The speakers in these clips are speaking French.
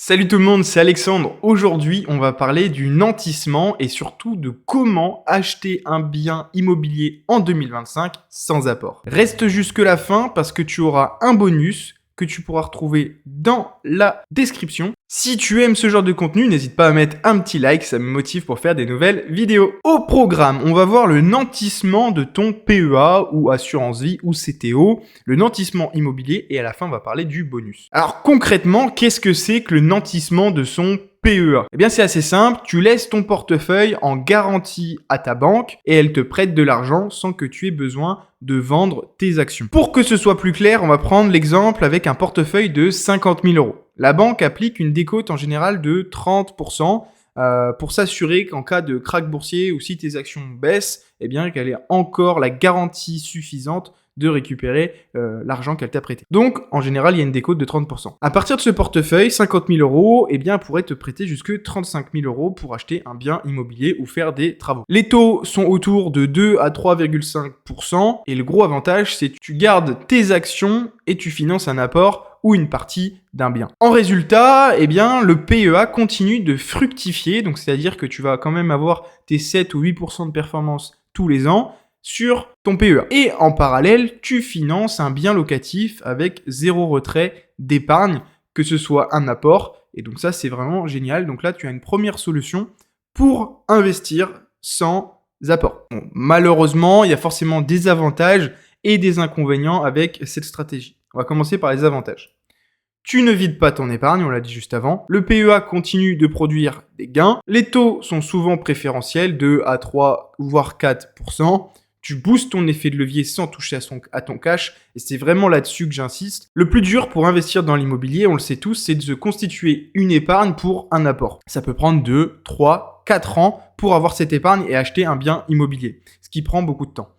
Salut tout le monde, c'est Alexandre. Aujourd'hui, on va parler du nantissement et surtout de comment acheter un bien immobilier en 2025 sans apport. Reste jusque la fin parce que tu auras un bonus que tu pourras retrouver dans la description. Si tu aimes ce genre de contenu, n'hésite pas à mettre un petit like, ça me motive pour faire des nouvelles vidéos. Au programme, on va voir le nantissement de ton PEA ou assurance vie ou CTO, le nantissement immobilier et à la fin on va parler du bonus. Alors concrètement, qu'est-ce que c'est que le nantissement de son PEA? Eh bien c'est assez simple, tu laisses ton portefeuille en garantie à ta banque et elle te prête de l'argent sans que tu aies besoin de vendre tes actions. Pour que ce soit plus clair, on va prendre l'exemple avec un portefeuille de 50 000 euros. La banque applique une décote en général de 30% pour s'assurer qu'en cas de krach boursier ou si tes actions baissent, eh bien qu'elle ait encore la garantie suffisante de récupérer l'argent qu'elle t'a prêté. Donc, en général, il y a une décote de 30%. À partir de ce portefeuille, 50 000 euros, eh bien, pourrait te prêter jusque 35 000 euros pour acheter un bien immobilier ou faire des travaux. Les taux sont autour de 2 à 3,5% et le gros avantage, c'est que tu gardes tes actions et tu finances un apport ou une partie d'un bien. En résultat, eh bien, le PEA continue de fructifier, donc c'est-à-dire que tu vas quand même avoir tes 7 ou 8% de performance tous les ans sur ton PEA. Et en parallèle, tu finances un bien locatif avec zéro retrait d'épargne, que ce soit un apport. Et donc ça, c'est vraiment génial. Donc là, tu as une première solution pour investir sans apport. Bon, malheureusement, il y a forcément des avantages et des inconvénients avec cette stratégie. On va commencer par les avantages. Tu ne vides pas ton épargne, on l'a dit juste avant. Le PEA continue de produire des gains. Les taux sont souvent préférentiels, 2 à 3 voire 4%. Tu boostes ton effet de levier sans toucher à ton cash. Et c'est vraiment là-dessus que j'insiste. Le plus dur pour investir dans l'immobilier, on le sait tous, c'est de se constituer une épargne pour un apport. Ça peut prendre 2, 3, 4 ans pour avoir cette épargne et acheter un bien immobilier, ce qui prend beaucoup de temps.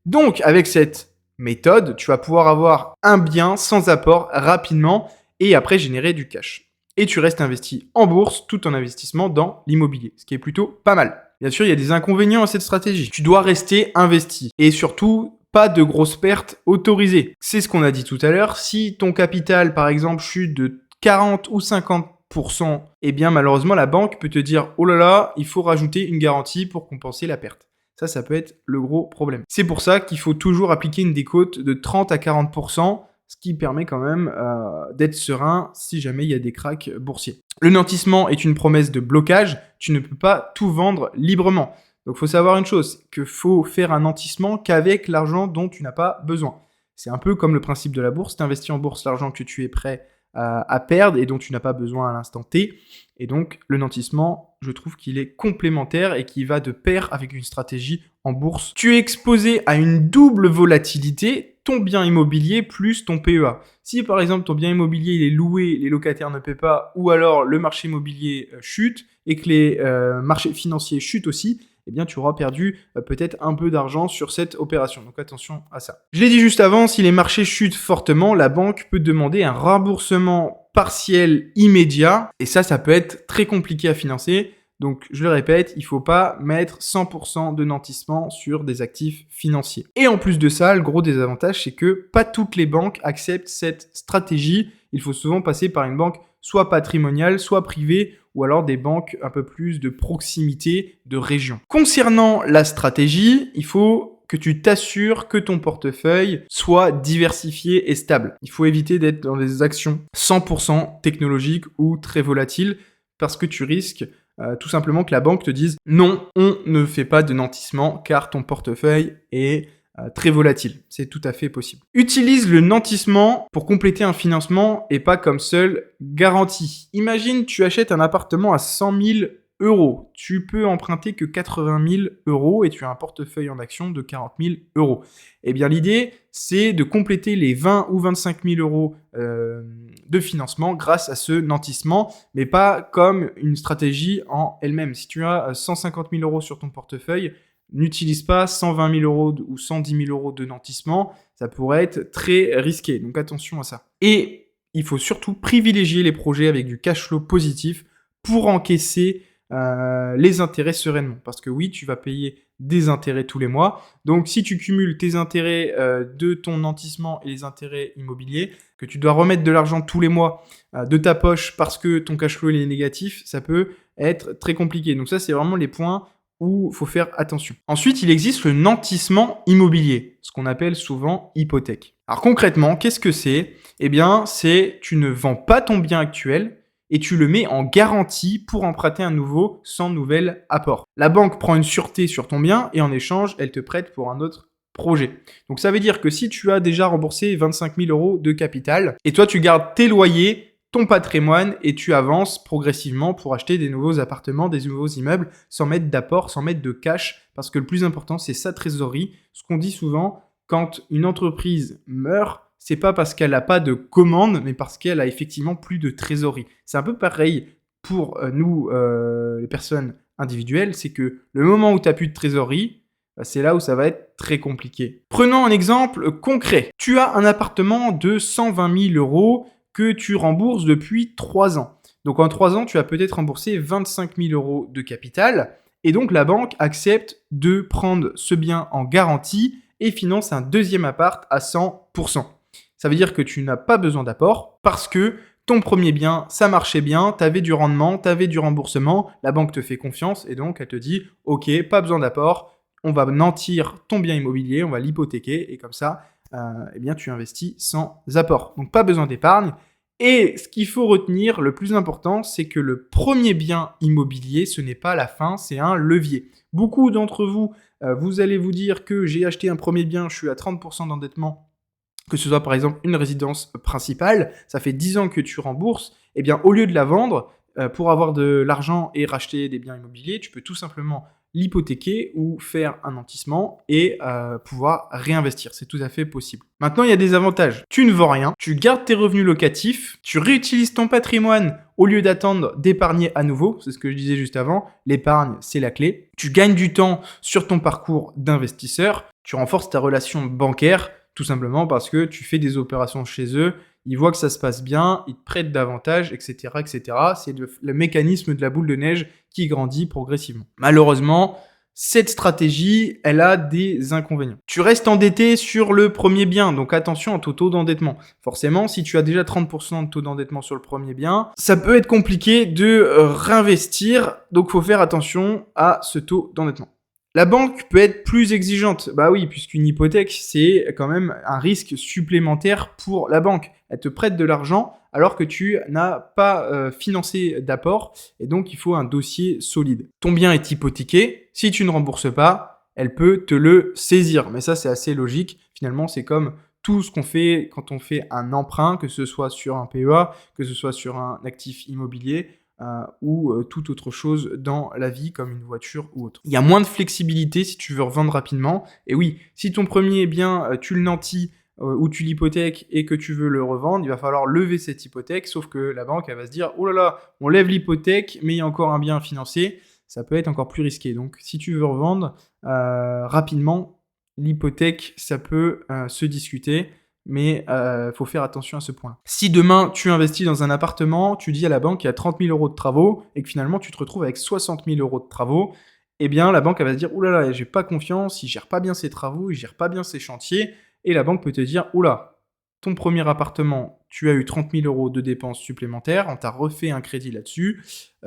Donc, avec cette méthode, tu vas pouvoir avoir un bien sans apport rapidement et après générer du cash. Et tu restes investi en bourse tout en investissement dans l'immobilier, ce qui est plutôt pas mal. Bien sûr, il y a des inconvénients à cette stratégie. Tu dois rester investi et surtout pas de grosses pertes autorisées. C'est ce qu'on a dit tout à l'heure. Si ton capital, par exemple, chute de 40 ou 50%, eh bien malheureusement, la banque peut te dire « Oh là là, il faut rajouter une garantie pour compenser la perte ». Ça peut être le gros problème. C'est pour ça qu'il faut toujours appliquer une décote de 30 à 40%, ce qui permet quand même d'être serein si jamais il y a des crachs boursiers. Le nantissement est une promesse de blocage, tu ne peux pas tout vendre librement. Donc il faut savoir une chose, qu'il faut faire un nantissement qu'avec l'argent dont tu n'as pas besoin. C'est un peu comme le principe de la bourse, tu investis en bourse l'argent que tu es prêt à perdre et dont tu n'as pas besoin à l'instant T. Et donc le nantissement, je trouve qu'il est complémentaire et qui va de pair avec une stratégie en bourse. Tu es exposé à une double volatilité, ton bien immobilier plus ton PEA. Si par exemple ton bien immobilier il est loué, les locataires ne paient pas, ou alors le marché immobilier chute et que les marchés financiers chutent aussi, eh bien tu auras perdu peut-être un peu d'argent sur cette opération. Donc attention à ça. Je l'ai dit juste avant, si les marchés chutent fortement, la banque peut demander un remboursement partiel immédiat et ça peut être très compliqué à financer. Donc, je le répète, il ne faut pas mettre 100% de nantissement sur des actifs financiers. Et en plus de ça, le gros désavantage, c'est que pas toutes les banques acceptent cette stratégie. Il faut souvent passer par une banque soit patrimoniale, soit privée, ou alors des banques un peu plus de proximité, de région. Concernant la stratégie, il faut que tu t'assures que ton portefeuille soit diversifié et stable. Il faut éviter d'être dans des actions 100% technologiques ou très volatiles parce que tu risques tout simplement que la banque te dise « Non, on ne fait pas de nantissement car ton portefeuille est très volatile. » C'est tout à fait possible. Utilise le nantissement pour compléter un financement et pas comme seule garantie. Imagine, tu achètes un appartement à 100 000 euros. Tu peux emprunter que 80 000 euros et tu as un portefeuille en action de 40 000 euros. Eh bien, l'idée, c'est de compléter les 20 ou 25 000 euros de financement grâce à ce nantissement, mais pas comme une stratégie en elle-même. Si tu as 150 000 euros sur ton portefeuille, n'utilise pas 120 000 euros ou 110 000 euros de nantissement, ça pourrait être très risqué, donc attention à ça. Et il faut surtout privilégier les projets avec du cash flow positif pour encaisser les intérêts sereinement. Parce que oui, tu vas payer des intérêts tous les mois. Donc, si tu cumules tes intérêts de ton nantissement et les intérêts immobiliers, que tu dois remettre de l'argent tous les mois de ta poche parce que ton cash flow il est négatif, ça peut être très compliqué. Donc ça, c'est vraiment les points où il faut faire attention. Ensuite, il existe le nantissement immobilier, ce qu'on appelle souvent hypothèque. Alors concrètement, qu'est-ce que c'est? Eh bien, c'est tu ne vends pas ton bien actuel et tu le mets en garantie pour emprunter un nouveau sans nouvel apport. La banque prend une sûreté sur ton bien et en échange, elle te prête pour un autre projet. Donc ça veut dire que si tu as déjà remboursé 25 000 € de capital et toi tu gardes tes loyers, ton patrimoine et tu avances progressivement pour acheter des nouveaux appartements, des nouveaux immeubles sans mettre d'apport, sans mettre de cash parce que le plus important c'est sa trésorerie. Ce qu'on dit souvent, quand une entreprise meurt, c'est pas parce qu'elle n'a pas de commande, mais parce qu'elle a effectivement plus de trésorerie. C'est un peu pareil pour nous, les personnes individuelles, c'est que le moment où tu n'as plus de trésorerie, c'est là où ça va être très compliqué. Prenons un exemple concret. Tu as un appartement de 120 000 € que tu rembourses depuis 3 ans. Donc en 3 ans, tu as peut-être remboursé 25 000 € de capital. Et donc la banque accepte de prendre ce bien en garantie et finance un deuxième appart à 100%. Ça veut dire que tu n'as pas besoin d'apport parce que ton premier bien, ça marchait bien, tu avais du rendement, tu avais du remboursement, la banque te fait confiance et donc elle te dit « Ok, pas besoin d'apport, on va nantir ton bien immobilier, on va l'hypothéquer et comme ça, eh bien, tu investis sans apport. » Donc pas besoin d'épargne. Et ce qu'il faut retenir, le plus important, c'est que le premier bien immobilier, ce n'est pas la fin, c'est un levier. Beaucoup d'entre vous, vous allez vous dire que j'ai acheté un premier bien, je suis à 30% d'endettement, que ce soit par exemple une résidence principale, ça fait 10 ans que tu rembourses, eh bien au lieu de la vendre, pour avoir de l'argent et racheter des biens immobiliers, tu peux tout simplement l'hypothéquer ou faire un nantissement et pouvoir réinvestir. C'est tout à fait possible. Maintenant, il y a des avantages. Tu ne vends rien, tu gardes tes revenus locatifs, tu réutilises ton patrimoine au lieu d'attendre d'épargner à nouveau. C'est ce que je disais juste avant. L'épargne, c'est la clé. Tu gagnes du temps sur ton parcours d'investisseur. Tu renforces ta relation bancaire tout simplement parce que tu fais des opérations chez eux, ils voient que ça se passe bien, ils te prêtent davantage, etc. etc. C'est le mécanisme de la boule de neige qui grandit progressivement. Malheureusement, cette stratégie, elle a des inconvénients. Tu restes endetté sur le premier bien, donc attention à ton taux d'endettement. Forcément, si tu as déjà 30% de taux d'endettement sur le premier bien, ça peut être compliqué de réinvestir, donc il faut faire attention à ce taux d'endettement. La banque peut être plus exigeante. Bah oui, puisqu'une hypothèque, c'est quand même un risque supplémentaire pour la banque. Elle te prête de l'argent alors que tu n'as pas financé d'apport et donc il faut un dossier solide. Ton bien est hypothéqué. Si tu ne rembourses pas, elle peut te le saisir. Mais ça, c'est assez logique. Finalement, c'est comme tout ce qu'on fait quand on fait un emprunt, que ce soit sur un PEA, que ce soit sur un actif immobilier. Ou toute autre chose dans la vie comme une voiture ou autre. Il y a moins de flexibilité si tu veux revendre rapidement. Et oui, si ton premier bien, tu le nantis ou tu l'hypothèques et que tu veux le revendre, il va falloir lever cette hypothèque, sauf que la banque, elle va se dire « Oh là là, on lève l'hypothèque, mais il y a encore un bien financier. » Ça peut être encore plus risqué. Donc, si tu veux revendre rapidement, l'hypothèque, ça peut se discuter. Mais faut faire attention à ce point. Si demain tu investis dans un appartement, tu dis à la banque qu'il y a 30 000 € de travaux et que finalement tu te retrouves avec 60 000 € de travaux, eh bien la banque elle va se dire « Ouh là là, j'ai pas confiance, il gère pas bien ses travaux, il gère pas bien ses chantiers. » Et la banque peut te dire « Ouh là, ton premier appartement, tu as eu 30 000 € de dépenses supplémentaires, on t'a refait un crédit là-dessus,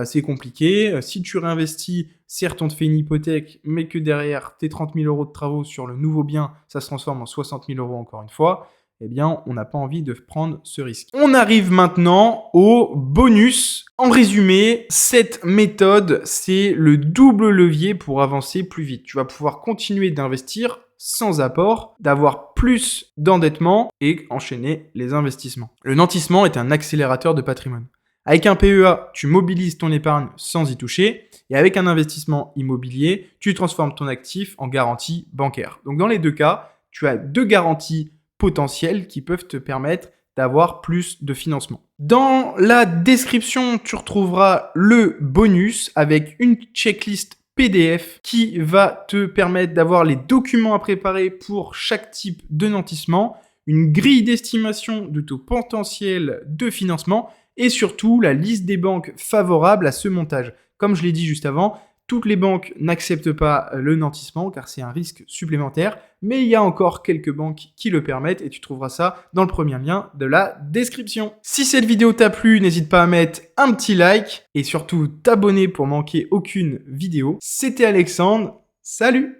c'est compliqué. Si tu réinvestis, certes on te fait une hypothèque, mais que derrière tes 30 000 € de travaux sur le nouveau bien, ça se transforme en 60 000 € encore une fois. » Eh bien, on n'a pas envie de prendre ce risque. On arrive maintenant au bonus. En résumé, cette méthode, c'est le double levier pour avancer plus vite. Tu vas pouvoir continuer d'investir sans apport, d'avoir plus d'endettement et enchaîner les investissements. Le nantissement est un accélérateur de patrimoine. Avec un PEA, tu mobilises ton épargne sans y toucher et avec un investissement immobilier, tu transformes ton actif en garantie bancaire. Donc dans les deux cas, tu as deux garanties potentiels qui peuvent te permettre d'avoir plus de financement. Dans la description, tu retrouveras le bonus avec une checklist PDF qui va te permettre d'avoir les documents à préparer pour chaque type de nantissement, une grille d'estimation de ton potentiel de financement et surtout la liste des banques favorables à ce montage. Comme je l'ai dit juste avant, toutes les banques n'acceptent pas le nantissement car c'est un risque supplémentaire, mais il y a encore quelques banques qui le permettent et tu trouveras ça dans le premier lien de la description. Si cette vidéo t'a plu, n'hésite pas à mettre un petit like et surtout t'abonner pour manquer aucune vidéo. C'était Alexandre, salut!